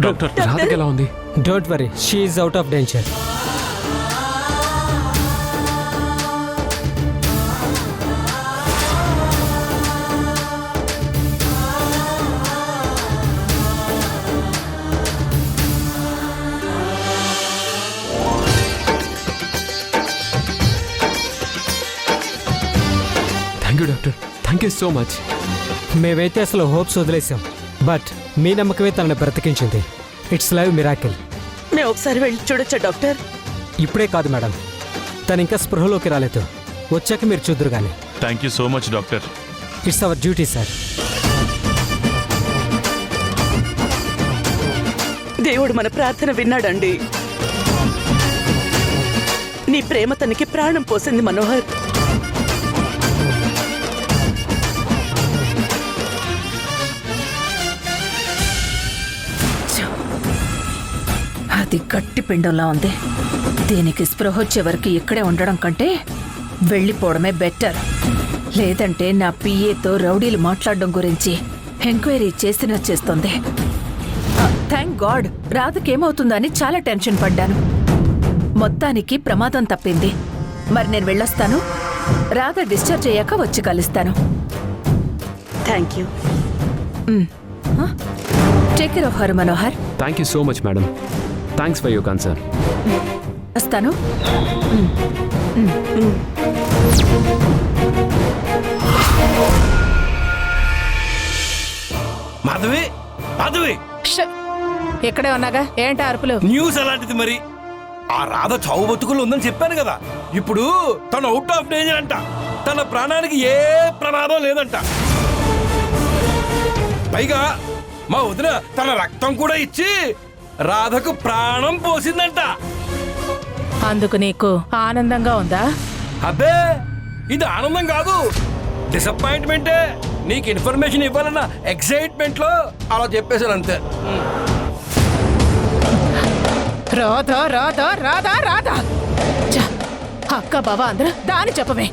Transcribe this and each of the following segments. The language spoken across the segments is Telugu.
డాక్టర్ రాధకి ఎలా ఉంది? Don't worry, she is out of danger. Thank you doctor, thank you so much. మేమైతే అసలు హోప్స్ వదిలేసాం, బట్ మీ నమ్మకమే తనని బ్రతికించింది. It's live miracle. మేము ఒకసారి వెళ్ళి చూడొచ్చా డాక్టర్? ఇప్పుడే కాదు మేడం, తను ఇంకా స్పృహలోకి రాలేదు. వచ్చాక మీరు చూద్దరు కానీ. Thank you so much doctor. It's our duty sir. దేవుడు మన ప్రార్థన విన్నాడండి. నీ ప్రేమ తనకి ప్రాణం పోసింది మనోహర్. అది గట్టి పిండంలా ఉంది. దీనికి స్పృహ వచ్చే వరకు ఇక్కడే ఉండడం కంటే వెళ్ళిపోవడమే బెటర్. లేదంటే నా పిఏతో రౌడీలు మాట్లాడడం గురించి ఎంక్వైరీ చేసినా చేస్తుంది. థ్యాంక్ గాడ్ రాధకేమవుతుందని చాలా టెన్షన్ పడ్డాను. మొత్తానికి ప్రమాదం తప్పింది. మరి నేను వెళ్ళొస్తాను. రాధ డిశ్చార్జ్ అయ్యాక వచ్చి కలుస్తాను. Thank you. Take care of her Manohar. Thank you so much madam. Thanks for your concern. వస్తాను. మాధవి, మాధవి, ఇక్కడే ఉన్నాగా, ఏంటి అరుపులు? న్యూస్ అలాంటిది. మరి ఆ రాధ చావు బతుకులు ఉందని చెప్పాను కదా. ఇప్పుడు తను అవుట్ ఆఫ్ డేంజర్ అంట. తన ప్రాణానికి ఏ ప్రమాదం లేదంట. పైగా మా వదిన తన రక్తం కూడా ఇచ్చి రాధకు ప్రాణం పోసిందంట. అందుకు నీకు ఆనందంగా ఉందా? అబ్బే, ఇది ఆనందం కాదు, డిసప్పాయింట్మెంటే. నీకు ఇన్ఫర్మేషన్ ఇవ్వాలన్న ఎక్సైట్మెంట్ లో అలా చెప్పేశాను అంతే. రాధా రాధా రాధా రాధా అక్క బావ అందరూ దాని చెప్పవే.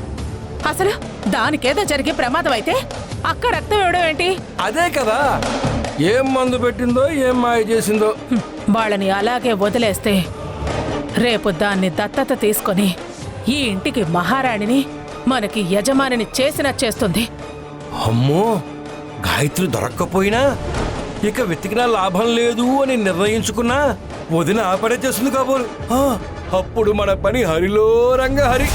అసలు దానికేదో జరిగే ప్రమాదం అయితే అక్క రక్తం ఇవ్వడం ఏంటి? అదే కదా, ఏం మందు పెట్టిందో ఏం మాయ చేసిందో. వాళ్ళని అలాగే వదిలేస్తే రేపు దాన్ని దత్తత తీసుకొని ఈ ఇంటికి మహారాణిని, మనకి యజమానిని చేసినా చేస్తుంది. అమ్మో, గాయత్రి దొరక్కపోయినా ఇక వెతికినా లాభం లేదు అని నిర్ణయించుకున్నా వదిన ఆపడే చేస్తుంది కాబోలు. అప్పుడు మన పని హరిలో రంగ హరి.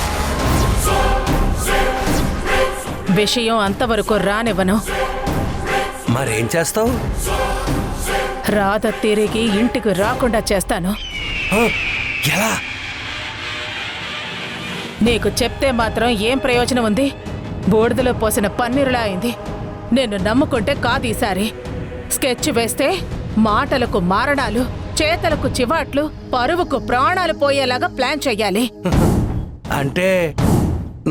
విషయం అంతవరకు రానివ్వను. మరేం చేస్తావు? రాధ తిరిగి ఇంటికి రాకుండా చేస్తాను. ఎలా? నీకు చెప్తే మాత్రం ఏం ప్రయోజనం ఉంది? బూడిదలో పోసిన పన్నీరులా అయింది. నేను నమ్ముకుంటే కాదు ఈసారి. స్కెచ్ వేస్తే మాటలకు మారణాలు, చేతలకు చివాట్లు, పరువుకు ప్రాణాలు పోయేలాగా ప్లాన్ చెయ్యాలి. అంటే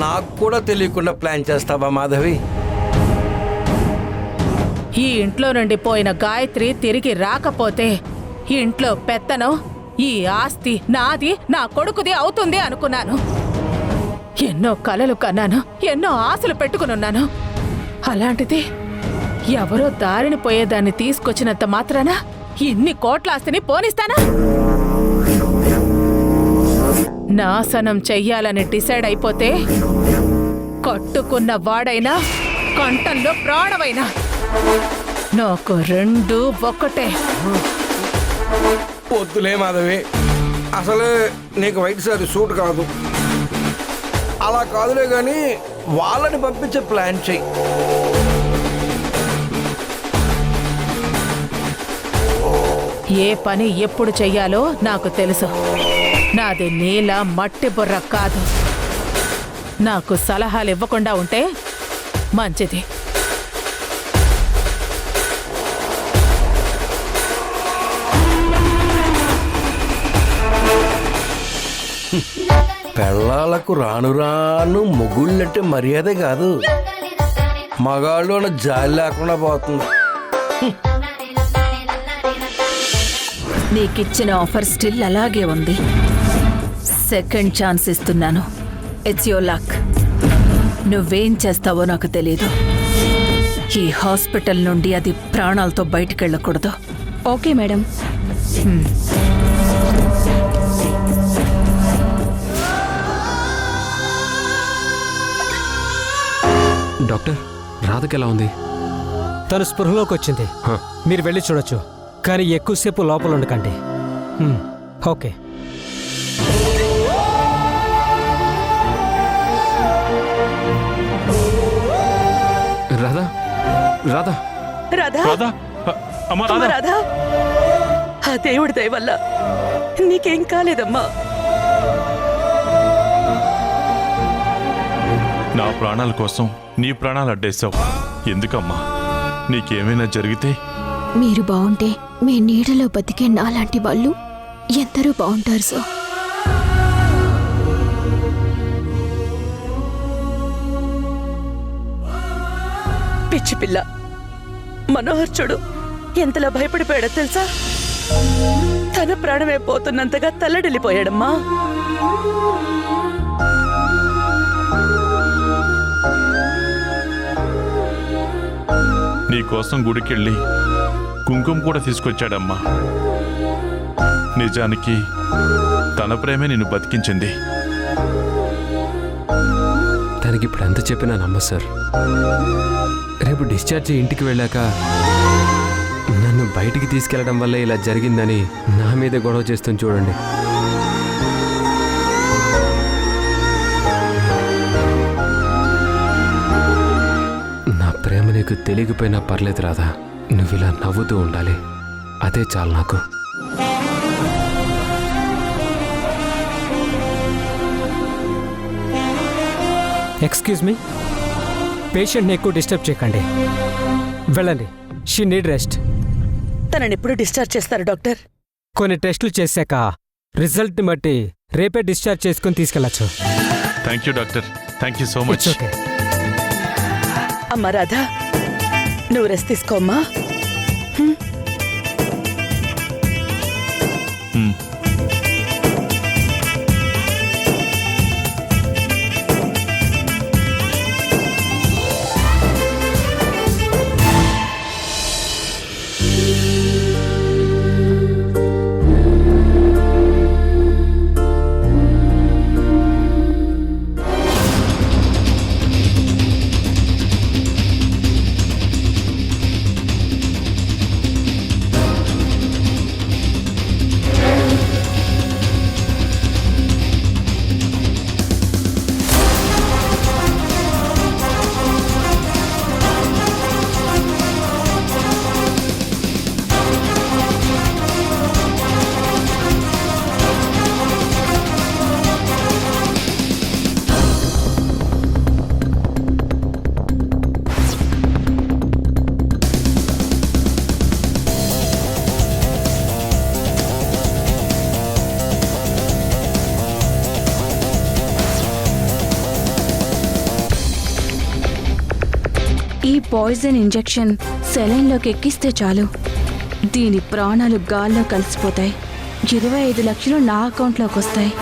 నాకు కూడా తెలియకుండా ప్లాన్ చేస్తావా మాధవి? ఈ ఇంట్లో నుండి పోయిన గాయత్రి తిరిగి రాకపోతే ఈ ఇంట్లో పెత్తనం, ఈ ఆస్తి నాది, నా కొడుకుది అవుతుంది అనుకున్నాను. ఎన్నో కలలు కన్నాను, ఎన్నో ఆశలు పెట్టుకునున్నాను. అలాంటిది ఎవరో దారిని పోయేదాన్ని తీసుకొచ్చినంత మాత్రాన ఇన్ని కోట్ల ఆస్తిని పోనిస్తానా? నాశనం చెయ్యాలని డిసైడ్ అయిపోతే కట్టుకున్న వాడైనా, కంఠంలో ప్రాణమైనా నాకు రెండు ఒక్కటే. వద్దులే మాధవి, అసలే నీకు వైట్ సారీ సూట్ కాదు. అలా కాదులే గాని వాళ్ళని పంపించే ప్లాన్ చెయ్యి. ఏ పని ఎప్పుడు చెయ్యాలో నాకు తెలుసు. నాది నీల మట్టి బుర్ర కాదు. నాకు సలహాలు ఇవ్వకుండా ఉంటే మంచిది. పెళ్ళాలకు రాను రాను మొగుళ్ళంటే మర్యాదే కాదు, మగాళ్ళు అన్న జాలి లేకుండా పోతుంది. నీకిచ్చిన ఆఫర్ స్టిల్ అలాగే ఉంది. సెకండ్ ఛాన్స్ ఇస్తున్నాను. It's your luck. నువ్వేం చేస్తావో నాకు తెలీదు. ఈ హాస్పిటల్ నుండి అది ప్రాణాలతో బయటికెళ్ళకూడదు. Okay madam. డాక్టర్ రాధకి ఎలా ఉంది? తను స్పృహలోకి వచ్చింది. హ, మీరు వెళ్ళి చూడొచ్చు, కానీ ఎక్కువసేపు లోపల ఉండకండి. ఓకే. రాధా రాధా రాధా రాధా అమ్మా అమ్మ రాధా రాధా, ఆ దేవుడి దయ వల్ల నీకేం కాలేదమ్మా. నా ప్రాణాల కోసం నీ ప్రాణాలు అడ్డేశావు. ఎందుకమ్మా? నీకేమైనా జరిగితే మీరు బాగుంటే మీ నీడలో బతికే నాలాంటి వాళ్ళు ఎందరూ బాగుంటారు సార్. పిచ్చి పిల్ల, మనోహర్ చూడు ఎంతలా భయపడిపోయాడో తెలుసా? తన ప్రాణమే పోతున్నంతగా తల్లడిల్లిపోయాడమ్మా. నీకోసం గుడికెళ్ళి కుంకుమ కూడా తీసుకొచ్చాడమ్మా. నిజానికి తన ప్రేమే నిన్ను బతికించింది. తనకి ఇప్పుడు ఎంత చెప్పినా నమ్మ సార్. రేపు డిశ్చార్జ్ అయ్యి ఇంటికి వెళ్ళాక నన్ను బయటికి తీసుకెళ్లడం వల్ల ఇలా జరిగిందని నా మీద గొడవ చేస్తుంది చూడండి. నా ప్రేమ నీకు తెలియకపోయినా పర్లేదు రాధా, నువ్వు ఇలా నవ్వుతూ ఉండాలి, అదే చాలు నాకు. ఎక్స్క్యూజ్ మీ, పేషెంట్ని ఎక్కువ డిస్టర్బ్ చేయకండి. వెళ్ళండి. She need rest. తనని ఎప్పుడు డిశ్చార్జ్ చేస్తారు డాక్టర్? కొన్ని టెస్టులు చేశాక రిజల్ట్ని బట్టి రేపే డిశ్చార్జ్ చేసుకుని తీసుకెళ్ళచ్చు. Thank you doctor, thank you so much. It's okay. అమ్మా రాధా, నువ్వు రెస్ట్ తీసుకోమ్మా. ఈ పాయిజన్ ఇంజెక్షన్ సెలైన్లోకి ఎక్కిస్తే చాలు, దీని ప్రాణాలు గాల్లో కలిసిపోతాయి. 25 లక్షలు నా అకౌంట్లోకి వస్తాయి.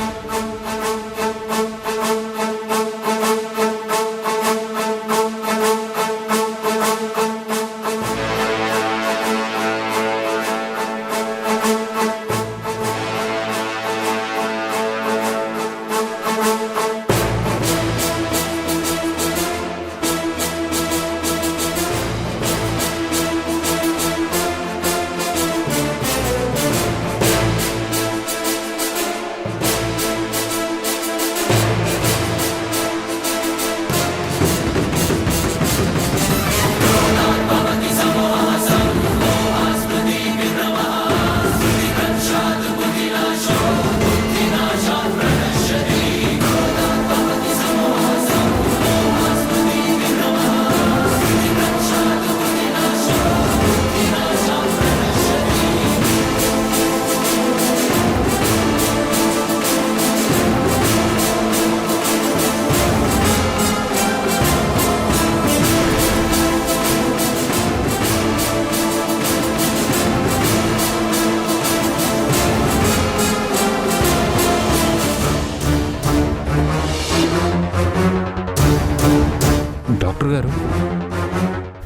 డాక్టర్ గారు,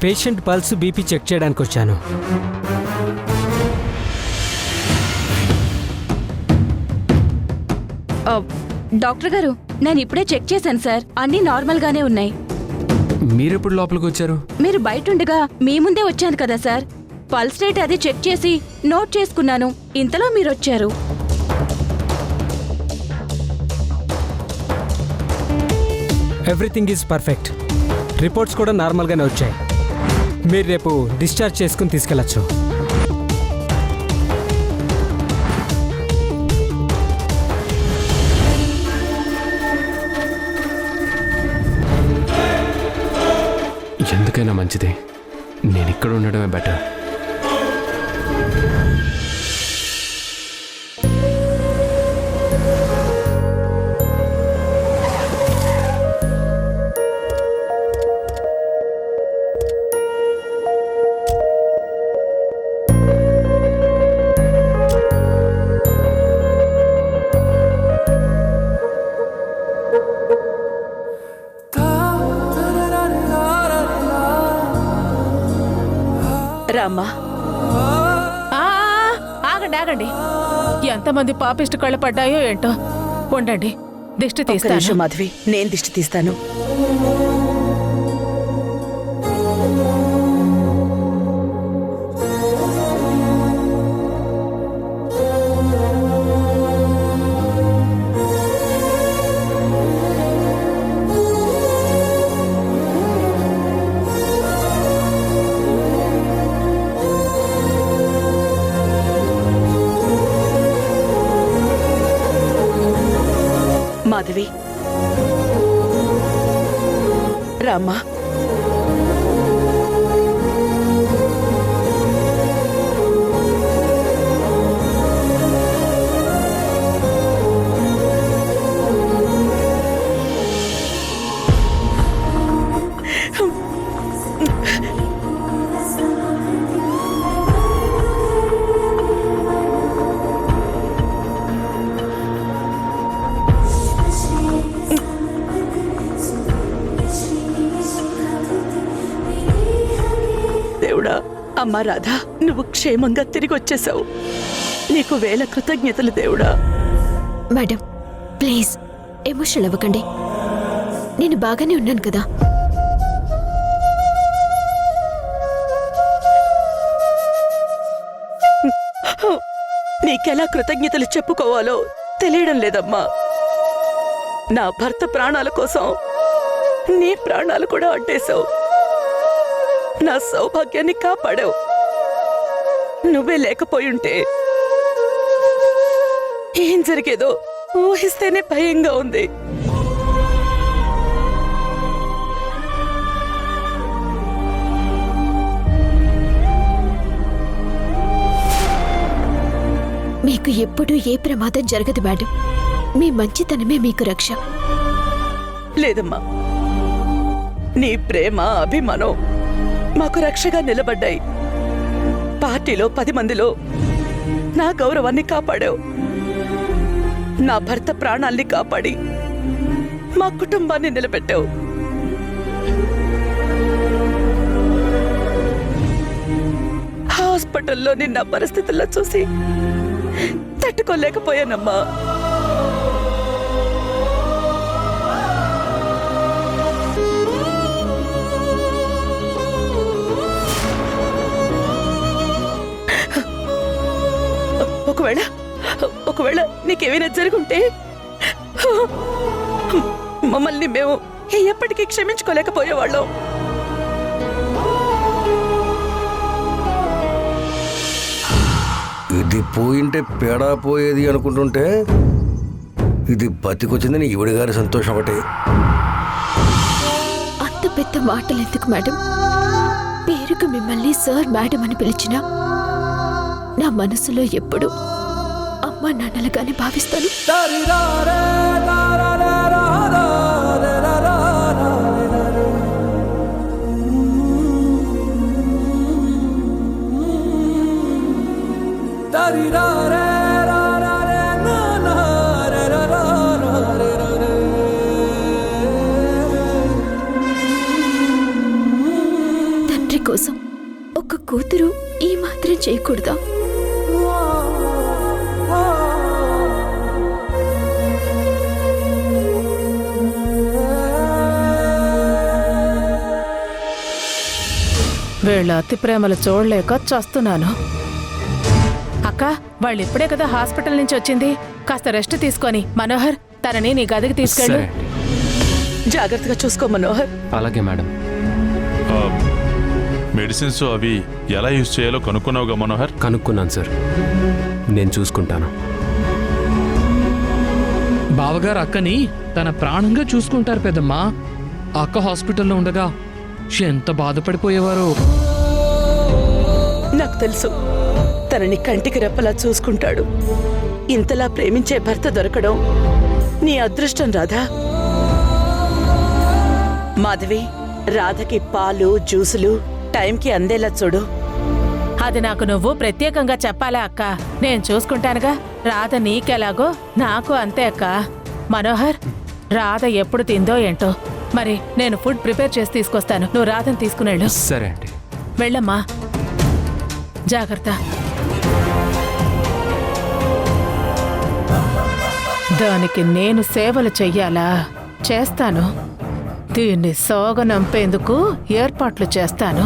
పేషెంట్ పల్స్ బీపీ చెక్ చేయడానికి వచ్చాను. డాక్టర్ గారు నేను ఇప్పుడే చెక్ చేశాను సార్, అన్నీ నార్మల్గానే ఉన్నాయి. మీరెప్పుడు లోపలికి వచ్చారు? మీరు బయటుండగా మీ ముందే వచ్చాను కదా సార్. పల్స్ రేట్ అది చెక్ చేసి నోట్ చేసుకున్నాను, ఇంతలో మీరు వచ్చారు. Everything is perfect. రిపోర్ట్స్ కూడా నార్మల్గానే వచ్చాయి. మీరు రేపు డిశ్చార్జ్ చేసుకుని తీసుకెళ్ళచ్చు. ఎందుకైనా మంచిది నేను ఇక్కడ ఉండడమే బెటర్. రామ్మా. ఆగండి ఆగండి, ఎంతమంది పాపిష్టి కళ్ళు పడ్డాయో ఏంటో. ఉండండి, దిష్టి ఒక్క నిమిషం తీస్తాను. మాధవి, నేను దిష్టి తీస్తాను. మాధవి, రామ్మా. దేవుడా, అమ్మా రాధా, నువ్వు క్షేమంగా తిరిగి వచ్చేసావు. నీకు వేల కృతజ్ఞతలు దేవుడా. మేడం ప్లీజ్ ఎమోషనల్ అవ్వకండి, నేను బాగానే ఉన్నాను కదా. నీకెలా కృతజ్ఞతలు చెప్పుకోవాలో తెలియడం లేదమ్మా. నా భర్త ప్రాణాల కోసం నీ ప్రాణాలు కూడా అడ్డేశావు. నా సౌభాగ్యాన్ని కాపాడావు. నువ్వే లేకపోయుంటే ఏం జరిగేదో ఊహిస్తేనే భయంగా ఉంది. మీకు ఎప్పుడూ ఏ ప్రమాదం జరగదు మేడం, మీ మంచితనమే మీకు రక్ష. లేదమ్మా, నీ ప్రేమ అభిమానం మాకు రక్షగా నిలబడ్డాయి. పార్టీలో 10 మందిలో నా గౌరవాన్ని కాపాడావు. నా భర్త ప్రాణాల్ని కాపాడి మా కుటుంబాన్ని నిలబెట్టావు. హాస్పిటల్లో నిన్న పరిస్థితుల్లో చూసి తట్టుకోలేకపోయానమ్మా. ఒకవేళ నీకేమైనా జరుగుంటే మమ్మల్ని మేము ఎప్పటికీ క్షమించుకోలేకపోయేవాళ్ళం. ఇది పోయింటే పేడా పోయేది అనుకుంటుంటే ఇది బతికొచ్చిందని ఈవిడ గారి సంతోషం ఒకటి. అంత పెద్ద మాటలు ఎందుకు మేడం? పేరుకు మిమ్మల్ని సార్ మేడం అని పిలిచినా నా మనసులో ఎప్పుడు అమ్మా నాన్నలుగానే భావిస్తాను. తండ్రి కోసం ఒక కూతురు ఈ మాత్రం చేయకూడదా? వీళ్ళ అతి ప్రేమలు చూడలేక చస్తున్నాను. అక్క, వాళ్ళు ఇప్పుడే కదా హాస్పిటల్ నుంచి వచ్చింది. కాస్త రెస్ట్ తీసుకొని మనోహర్ తనని నీ గదికి తీసుకెళ్ళు. సరే అండి. జాగ్రత్తగా చూసుకో మనోహర్. అలాగే మేడం. మెడిసిన్స్ అవి ఎలా యూజ్ చేయాలో కనుక్కున్నావుగా మనోహర్? కనుక్కున్నాను సార్, నేను చూసుకుంటాను. బావగారు అక్కని తన ప్రాణంగా చూసుకుంటారు పెద్దమ్మా. అక్క హాస్పిటల్లో ఉండగా ఎంత బాధపడిపోయేవారు. నాకు తెలుసు, తనని కంటికి రెప్పలా చూసుకుంటాడు. ఇంతలా ప్రేమించే భర్త దొరకడం నీ అదృష్టం రాధా. మాధవి, రాధకి పాలు జ్యూసులు టైంకి అందేలా చూడు. అది నాకు నువ్వు ప్రత్యేకంగా చెప్పాలా అక్క? నేను చూసుకుంటానుగా. రాధ నీకెలాగో నాకు అంతే అక్క. మనోహర్, రాధ ఎప్పుడు తిందో ఏంటో. మరి నేను ఫుడ్ ప్రిపేర్ చేసి తీసుకొస్తాను, నువ్వు రాధని తీసుకునేళ్ళు. సరే అండి. వెళ్ళమ్మా, జాగ్రత్త. దానికి నేను సేవలు చెయ్యాలా? చేస్తాను. దీన్ని సోగనంపేందుకు ఏర్పాట్లు చేస్తాను.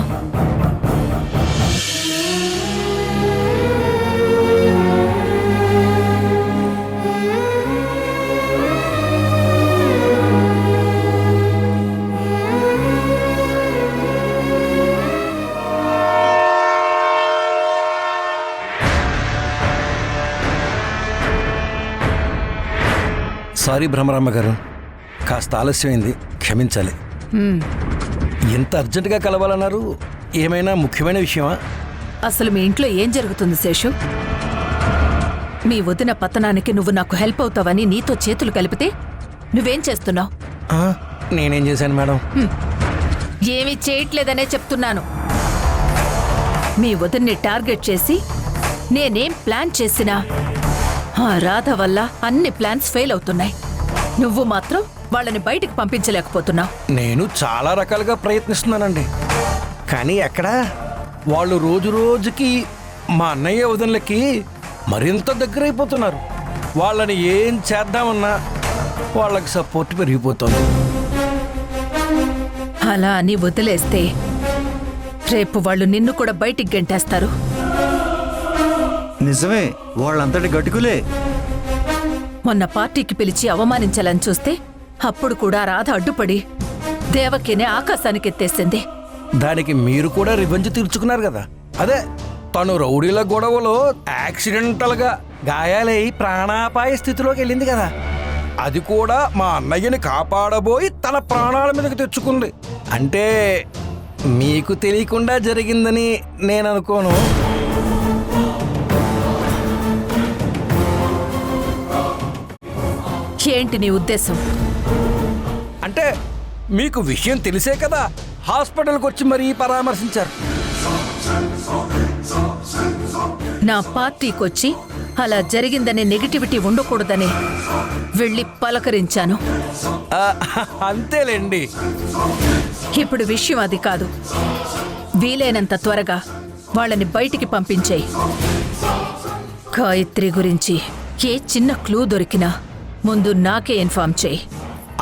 సారీ భ్రమరామ్మ గారు, కాస్త ఆలస్యమైంది, క్షమించాలి. ఎంత అర్జెంటుగా కలవాలన్నారు? ఏమైనా ముఖ్యమైన విషయమా? అసలు మీ ఇంట్లో ఏం జరుగుతుంది శేషు? మీ వదిన పతనానికి నువ్వు నాకు హెల్ప్ అవుతావని నీతో చేతులు కలిపితే నువ్వేం చేస్తున్నావు? నేనేం చేశాను మేడం? ఏమీ చేయట్లేదనే చెప్తున్నాను. మీ వదిన్ని టార్గెట్ చేసి నేనేం ప్లాన్ చేసినా ఆ రాధ వల్ల అన్ని ప్లాన్స్ ఫెయిల్ అవుతున్నాయి. నువ్వు మాత్రం వాళ్ళని బయటికి పంపించలేకపోతున్నావు. నేను చాలా రకాలుగా ప్రయత్నిస్తున్నానండి, కానీ ఎక్కడా? వాళ్ళు రోజు రోజుకి మా అన్నయ్య వదినలకి మరింత దగ్గరైపోతున్నారు. వాళ్ళని ఏం చేద్దామన్నా వాళ్ళకి సపోర్ట్ పెరిగిపోతుంది. అలా అని వదిలేస్తే రేపు వాళ్ళు నిన్ను కూడా బయటికి గెంటేస్తారు. నిజమే, వాళ్ళంతటి గట్టుకులే. మొన్న పార్టీకి పిలిచి అవమానించాలని చూస్తే అప్పుడు కూడా రాధ అడ్డుపడి దేవకినే ఆకాశానికి ఎత్తేసింది. దానికి మీరు కూడా రివెంజ్ తీర్చుకున్నారు కదా. అదే తను రౌడీల గొడవలో యాక్సిడెంటల్గా గాయాలై ప్రాణాపాయ స్థితిలోకి వెళ్ళింది కదా. అది కూడా మా అన్నయ్యని కాపాడబోయి తన ప్రాణాల మీదకి తెచ్చుకుంది. అంటే మీకు తెలియకుండా జరిగిందని నేను అనుకోను. ఏంటి నీ ఉద్దేశం? అంటే మీకు విషయం తెలిసే కదా హాస్పిటల్కి వచ్చి మరీ పరామర్శించారు. నా పార్టీకొచ్చి అలా జరిగిందనే నెగిటివిటీ ఉండకూడదని వెళ్ళి పలకరించాను. అంతేలేండి. ఇప్పుడు విషయం అది కాదు. వీలైనంత త్వరగా వాళ్ళని బయటికి పంపించేయి. గాయత్రి గురించి ఏ చిన్న క్లూ దొరికినా ముందు నాకే ఇన్ఫార్మ్ చేయి.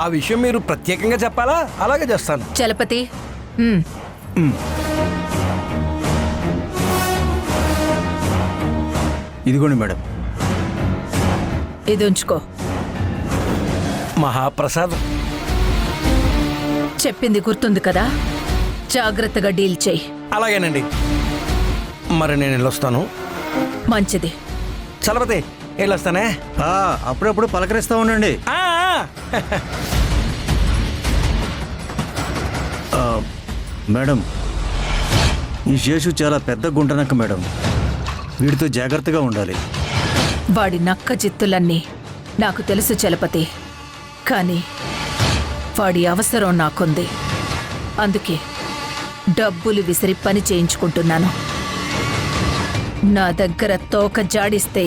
ఆ విషయం మీరు ప్రత్యేకంగా చెప్పాలా? అలాగే చేస్తాను. చలపతి, ఇదిగోండి మేడం. ఇది ఉంచుకో. మహాప్రసాదం. చెప్పింది గుర్తుంది కదా? జాగ్రత్తగా డీల్ చేయి. అలాగేనండి. మరి నేను వెళ్ళొస్తాను. మంచిది. చలపతి, వెళ్ళొస్తానే. అప్పుడప్పుడు పలకరిస్తా ఉండండి. మేడం, ఈ శేషు చాలా పెద్ద గుంటనక్క మేడం. వీడితో జాగ్రత్తగా ఉండాలి. వాడి నక్క జిత్తులన్నీ నాకు తెలుసు చలపతి, కానీ వాడి అవసరం నాకుంది. అందుకే డబ్బులు విసిరి పని చేయించుకుంటున్నాను. నా దగ్గర తోక జాడిస్తే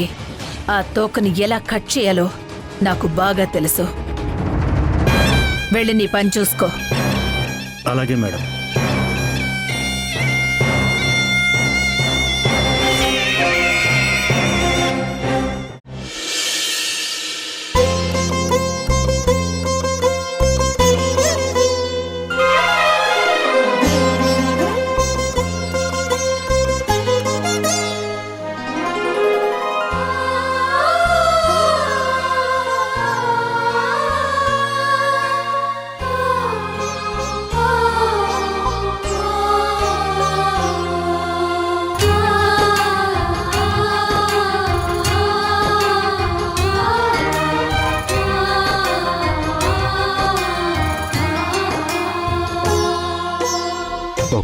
ఆ తోకని ఎలా కట్ చేయాలో నాకు బాగా తెలుసు. వెళ్ళి నీ పని చూసుకో. అలాగే మేడం.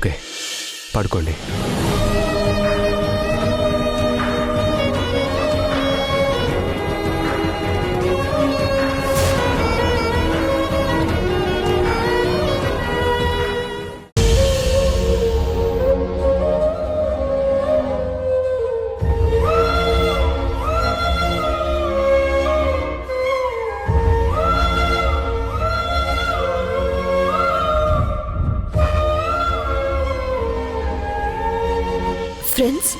ఓకే, పడుకోండి. ఫ్రెండ్స్